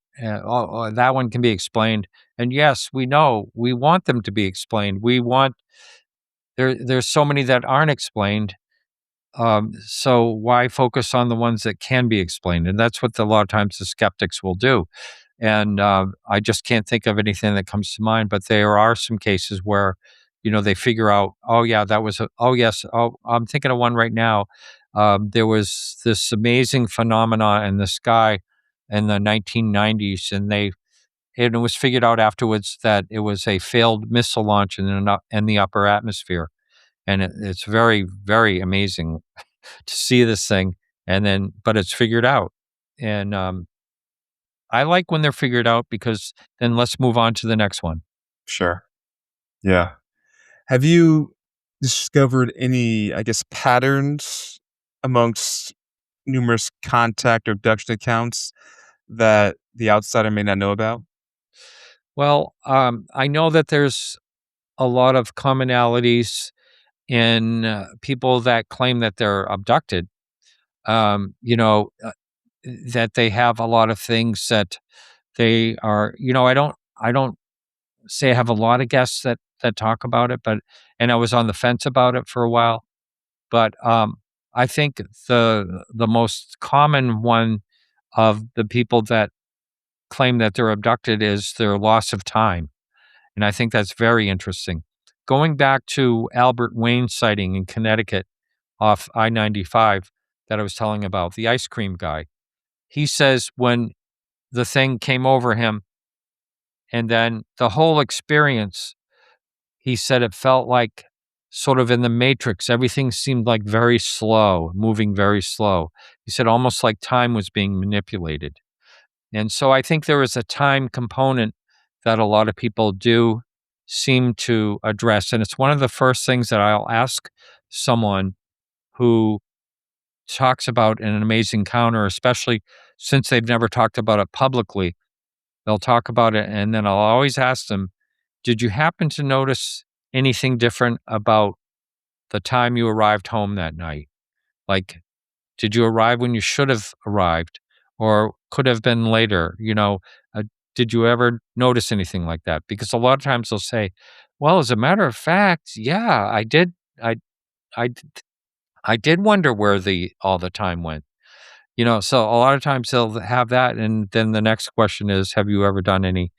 that one can be explained. And yes, we know we want them to be explained. We want there's so many that aren't explained. So why focus on the ones that can be explained? And that's what a lot of times the skeptics will do. And I just can't think of anything that comes to mind. But there are some cases where, they figure out, oh yeah, that was oh yes, oh I'm thinking of one right now. There was this amazing phenomena in the sky in the 1990s, and it was figured out afterwards that it was a failed missile launch in the upper atmosphere, and it's very, very amazing to see this thing, but it's figured out. And I like when they're figured out because then let's move on to the next one. Sure. Yeah. Have you discovered any, I guess, patterns amongst numerous contact or abduction accounts that the outsider may not know about? Well, I know that there's a lot of commonalities in people that claim that they're abducted. That they have a lot of things that they are. I don't say I have a lot of guests that talk about it, and I was on the fence about it for a while. But I think the most common one of the people that claim that they're abducted is their loss of time, and I think that's very interesting. Going back to Albert Wayne's sighting in Connecticut off I-95 that I was telling about, the ice cream guy, he says when the thing came over him and then the whole experience, he said it felt like sort of in the Matrix, everything seemed like very slow, moving very slow. He said almost like time was being manipulated. And so I think there is a time component that a lot of people do seem to address. And it's one of the first things that I'll ask someone who talks about an amazing encounter, especially since they've never talked about it publicly. They'll talk about it, and then I'll always ask them, did you happen to notice anything different about the time you arrived home that night? Like, did you arrive when you should have arrived or could have been later? Did you ever notice anything like that? Because a lot of times they'll say, well, as a matter of fact, yeah, I did. I, I did wonder where all the time went. So a lot of times they'll have that. And then the next question is, have you ever done any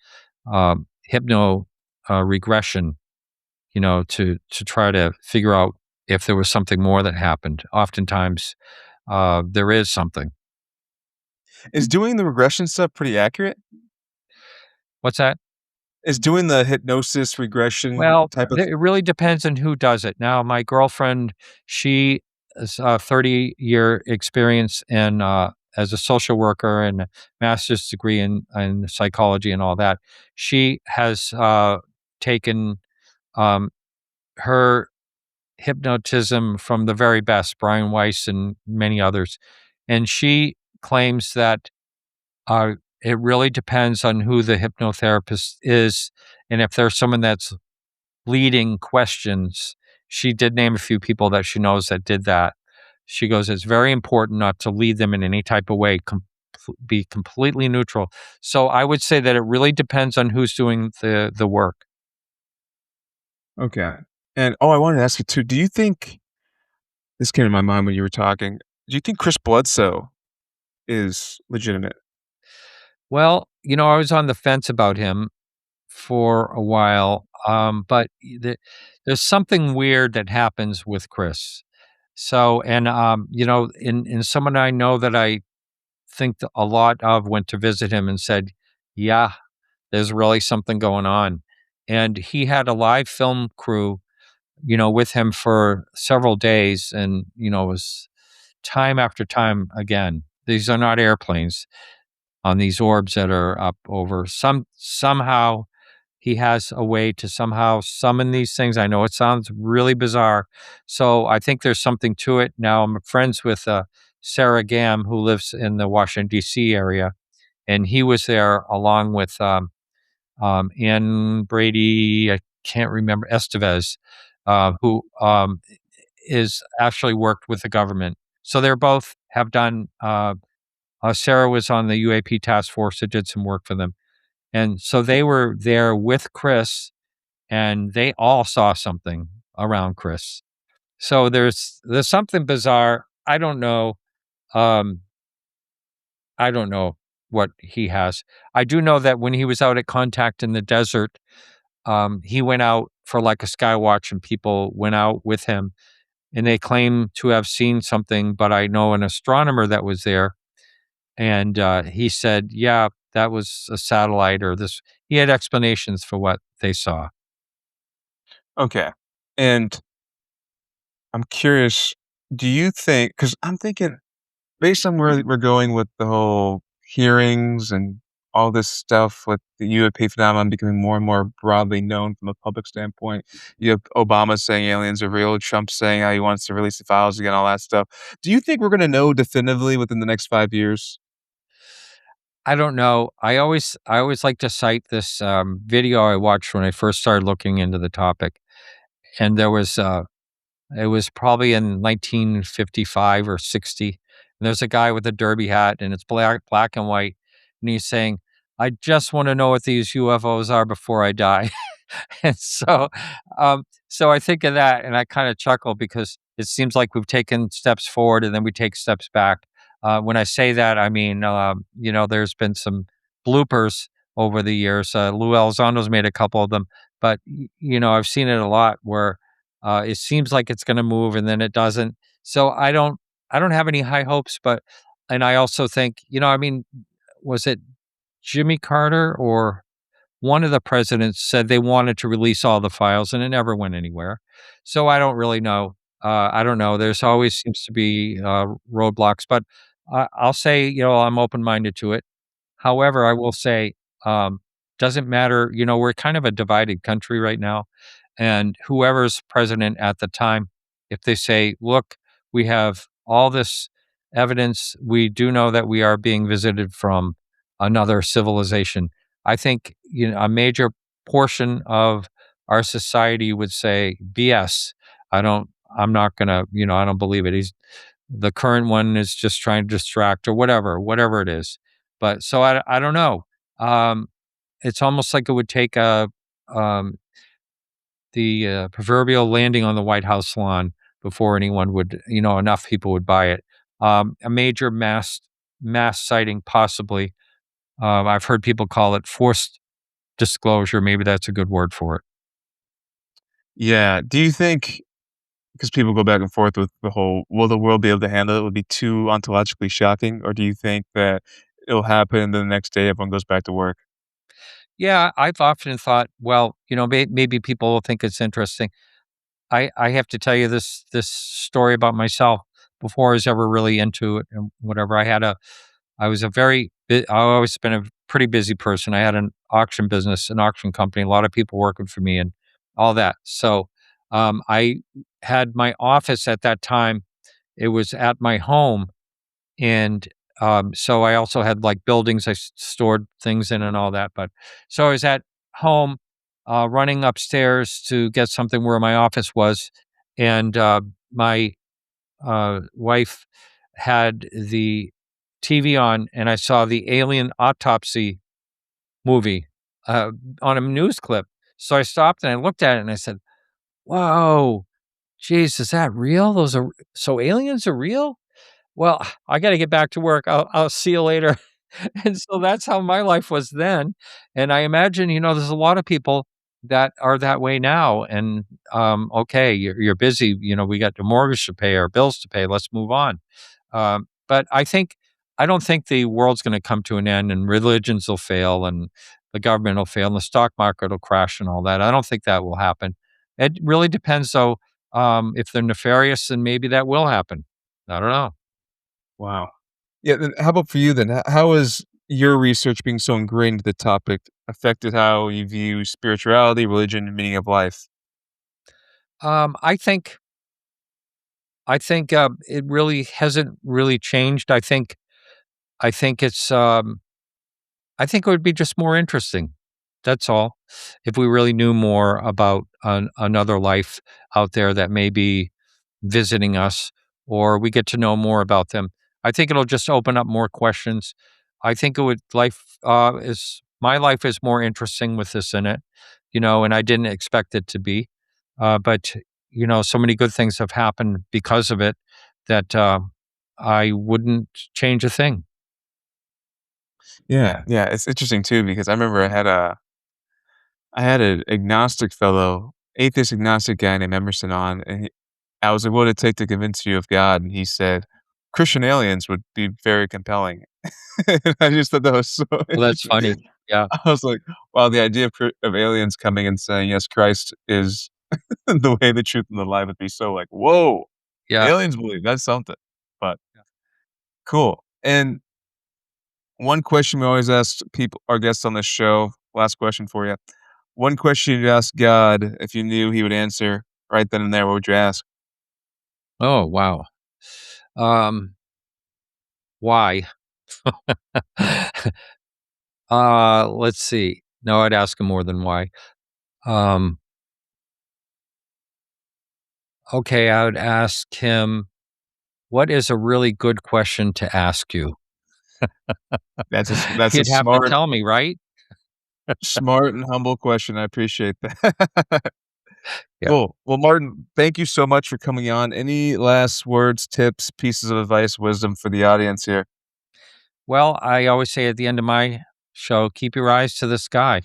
hypno regression, to try to figure out if there was something more that happened? Oftentimes there is something. Is doing the regression stuff pretty accurate? What's that? Is doing the hypnosis regression Well, type of it really depends on who does it. Now, my girlfriend, she has a 30-year experience as a social worker and a master's degree in psychology and all that. She has taken um, her hypnotism from the very best, Brian Weiss and many others. And she claims that uh, it really depends on who the hypnotherapist is and if there's someone that's leading questions she did name a few people that she knows that did that. She goes, "It's very important not to lead them in any type of way, be completely neutral." So I would say that it really depends on who's doing the work. Okay. And, I wanted to ask you too, do you think this came to my mind when you were talking, do you think Chris Bledsoe is legitimate? Well, I was on the fence about him for a while, but there's something weird that happens with Chris. So, and in someone I know that I think a lot of went to visit him and said, "Yeah, there's really something going on." And he had a live film crew, with him for several days, and it was time after time again. These are not airplanes on these orbs that are up over. Somehow he has a way to somehow summon these things. I know it sounds really bizarre. So I think there's something to it. Now I'm friends with Sarah Gam, who lives in the Washington, D.C. area, and he was there along with Ann Brady, I can't remember, Estevez, who is actually worked with the government. So they're both have done, Sarah was on the UAP task force that did some work for them. And so they were there with Chris, and they all saw something around Chris. So there's something bizarre. Um, I don't know what he has. I do know that when he was out at Contact in the desert, he went out for like a sky watch, and people went out with him, and they claim to have seen something. But I know an astronomer that was there, and he said, "Yeah, that was a satellite or this." He had explanations for what they saw. Okay. And I'm curious, do you think, because I'm thinking based on where we're going with the whole hearings and all this stuff with the UAP phenomenon becoming more and more broadly known from a public standpoint. You have Obama saying aliens are real, Trump saying how he wants to release the files again, all that stuff. Do you think we're gonna know definitively within the next 5 years? I don't know. I always like to cite this video I watched when I first started looking into the topic, and it was probably in 1955 or 60. And there's a guy with a derby hat, and it's black and white, and he's saying, "I just want to know what these UFOs are before I die." And so I think of that and I kind of chuckle because it seems like we've taken steps forward and then we take steps back. When I say that, I mean, there's been some bloopers over the years. Lou Elizondo's made a couple of them, but I've seen it a lot where it seems like it's going to move and then it doesn't. So I don't have any high hopes, and I also think, I mean, was it Jimmy Carter or one of the presidents said they wanted to release all the files and it never went anywhere. So I don't really know. I don't know. There's always seems to be roadblocks, but I'll say, I'm open minded to it. However, I will say, doesn't matter. We're kind of a divided country right now. And whoever's president at the time, if they say, look, we have all this evidence, we do know that we are being visited from another civilization. I think, a major portion of our society would say, BS. I'm not going to, I don't believe it. The current one is just trying to distract or whatever it is. But so I don't know. Um, it's almost like it would take um, the proverbial landing on the White House lawn before anyone would, enough people would buy it. A major mass sighting, possibly. I've heard people call it forced disclosure. Maybe that's a good word for it. Yeah. Do you think, because people go back and forth with the whole, will the world be able to handle it? Would be too ontologically shocking, or do you think that it'll happen and the next day everyone goes back to work? Yeah, I've often thought, well, maybe people will think it's interesting. I have to tell you this story about myself before I was ever really into it and whatever. I was a I've always been a pretty busy person. I had an auction business, an auction company, a lot of people working for me and all that. So I had my office at that time. It was at my home, and so I also had like buildings I stored things in and all that. But so I was at home, running upstairs to get something where my office was, and my wife had the TV on, and I saw the alien autopsy movie on a news clip. So I stopped and I looked at it and I said, "Whoa, geez, is that real? So aliens are real? Well, I got to get back to work. I'll see you later." And so that's how my life was then. And I imagine, there's a lot of people that are that way now. And okay, you're busy. We got the mortgage to pay, our bills to pay. Let's move on. But I don't think the world's going to come to an end, and religions will fail, and the government will fail, and the stock market will crash, and all that. I don't think that will happen. It really depends, though. If they're nefarious, then maybe that will happen. I don't know. Wow. Yeah, then how about for you then? How has your research being so ingrained into the topic affected how you view spirituality, religion, and meaning of life? I think it really hasn't really changed. I think it's I think it would be just more interesting. That's all. If we really knew more about another life out there that may be visiting us, or we get to know more about them, I think it'll just open up more questions. I think it would is my life is more interesting with this in it, and I didn't expect it to be, but so many good things have happened because of it that I wouldn't change a thing. Yeah, yeah, it's interesting too because I remember I had an agnostic fellow, atheist agnostic guy named Emerson on, and I was like, "What would it take to convince you of God?" And he said, "Christian aliens would be very compelling." And I just thought that was so Well, that's interesting. funny. Yeah, I was like, "Wow, the idea of aliens coming and saying, 'Yes, Christ is the way, the truth, and the life,' would be so like, whoa, yeah. aliens believe, that's something." But cool. And one question we always ask people, our guests on this show, last question for you. One question you'd ask God if you knew he would answer right then and there, what would you ask? Oh, wow. Um, why? Let's see. No, I'd ask him more than why. Um, okay, I would ask him, what is a really good question to ask you? That's a He'd have to smart, tell me, right? smart and humble question. I appreciate that. Yeah. Cool. Well, Martin, thank you so much for coming on. Any last words, tips, pieces of advice, wisdom for the audience here? Well, I always say at the end of my show, keep your eyes to the sky.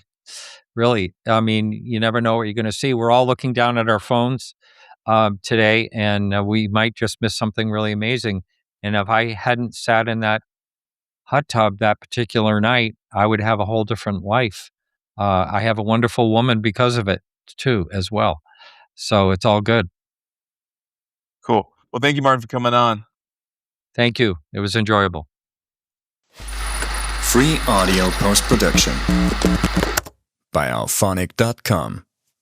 Really. I mean, you never know what you're going to see. We're all looking down at our phones today, and we might just miss something really amazing. And if I hadn't sat in that hot tub that particular night, I would have a whole different life. I have a wonderful woman because of it too, as well. So it's all good. Cool. Well, thank you, Martin, for coming on. Thank you. It was enjoyable. Free audio post production by alphonic.com.